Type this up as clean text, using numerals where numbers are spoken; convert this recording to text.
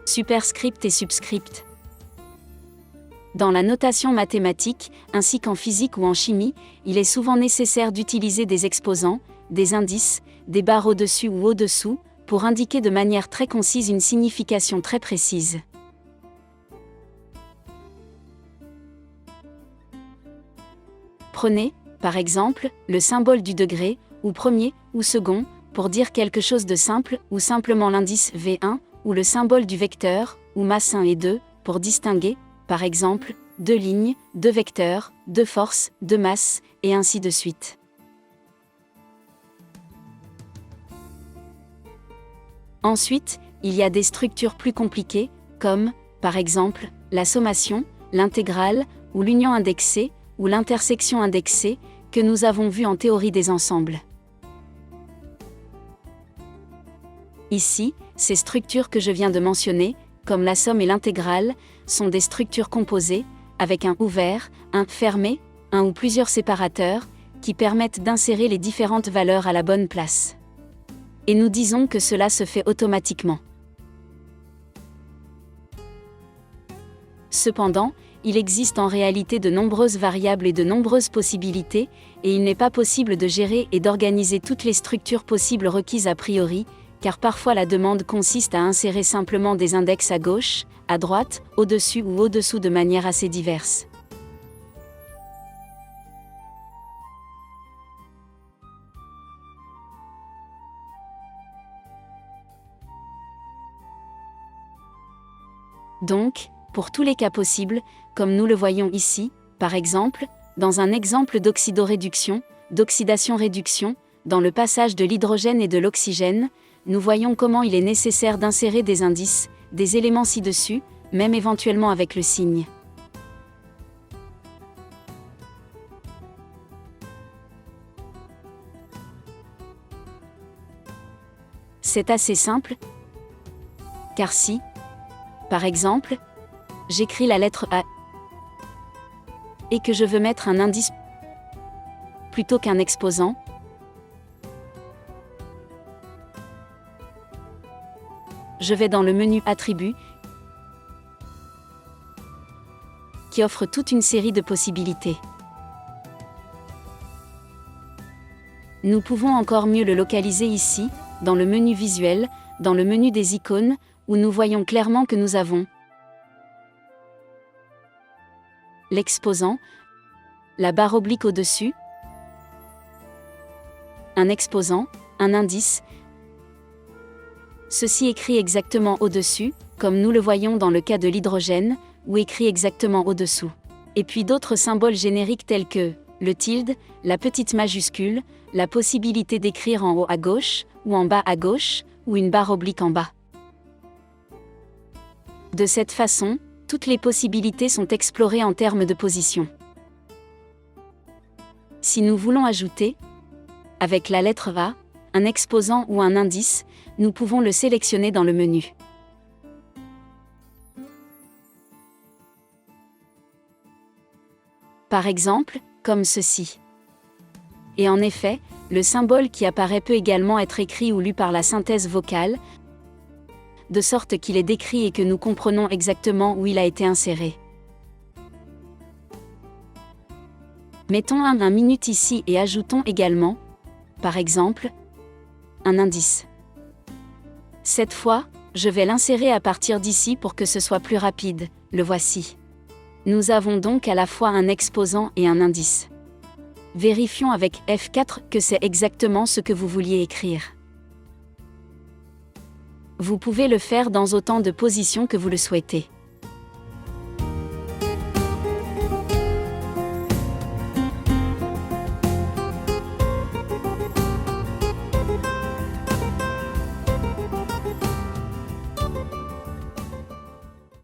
superscript et subscript. Dans la notation mathématique, ainsi qu'en physique ou en chimie, il est souvent nécessaire d'utiliser des exposants, des indices, des barres au-dessus ou au-dessous, pour indiquer de manière très concise une signification très précise. Prenez, par exemple, le symbole du degré, ou premier, ou second, pour dire quelque chose de simple, ou simplement l'indice V1, ou le symbole du vecteur, ou masse 1 et 2, pour distinguer, par exemple, 2 lignes, 2 vecteurs, 2 forces, 2 masses, et ainsi de suite. Ensuite, il y a des structures plus compliquées, comme, par exemple, la sommation, l'intégrale, ou l'union indexée, ou l'intersection indexée, que nous avons vues en théorie des ensembles. Ici, ces structures que je viens de mentionner, comme la somme et l'intégrale, sont des structures composées, avec un ouvert, un fermé, un ou plusieurs séparateurs, qui permettent d'insérer les différentes valeurs à la bonne place. Et nous disons que cela se fait automatiquement. Cependant, il existe en réalité de nombreuses variables et de nombreuses possibilités, et il n'est pas possible de gérer et d'organiser toutes les structures possibles requises a priori, car parfois la demande consiste à insérer simplement des index à gauche, à droite, au-dessus ou au-dessous de manière assez diverse. Donc, pour tous les cas possibles, comme nous le voyons ici, par exemple, dans un exemple d'oxydoréduction, d'oxydation-réduction, dans le passage de l'hydrogène et de l'oxygène, nous voyons comment il est nécessaire d'insérer des indices, des éléments ci-dessus, même éventuellement avec le signe. C'est assez simple, car si, par exemple, j'écris la lettre A et que je veux mettre un indice plutôt qu'un exposant, je vais dans le menu Attributs, qui offre toute une série de possibilités. Nous pouvons encore mieux le localiser ici, dans le menu Visuel, dans le menu des icônes, où nous voyons clairement que nous avons l'exposant, la barre oblique au-dessus, un exposant, un indice, ceci écrit exactement au-dessus, comme nous le voyons dans le cas de l'hydrogène, ou écrit exactement au-dessous. Et puis d'autres symboles génériques tels que le tilde, la petite majuscule, la possibilité d'écrire en haut à gauche, ou en bas à gauche, ou une barre oblique en bas. De cette façon, toutes les possibilités sont explorées en termes de position. Si nous voulons ajouter, avec la lettre A, un exposant ou un indice, nous pouvons le sélectionner dans le menu. Par exemple, comme ceci. Et en effet, le symbole qui apparaît peut également être écrit ou lu par la synthèse vocale, de sorte qu'il est décrit et que nous comprenons exactement où il a été inséré. Mettons un minute ici et ajoutons également, par exemple, un indice. Cette fois, je vais l'insérer à partir d'ici pour que ce soit plus rapide, le voici. Nous avons donc à la fois un exposant et un indice. Vérifions avec F4 que c'est exactement ce que vous vouliez écrire. Vous pouvez le faire dans autant de positions que vous le souhaitez.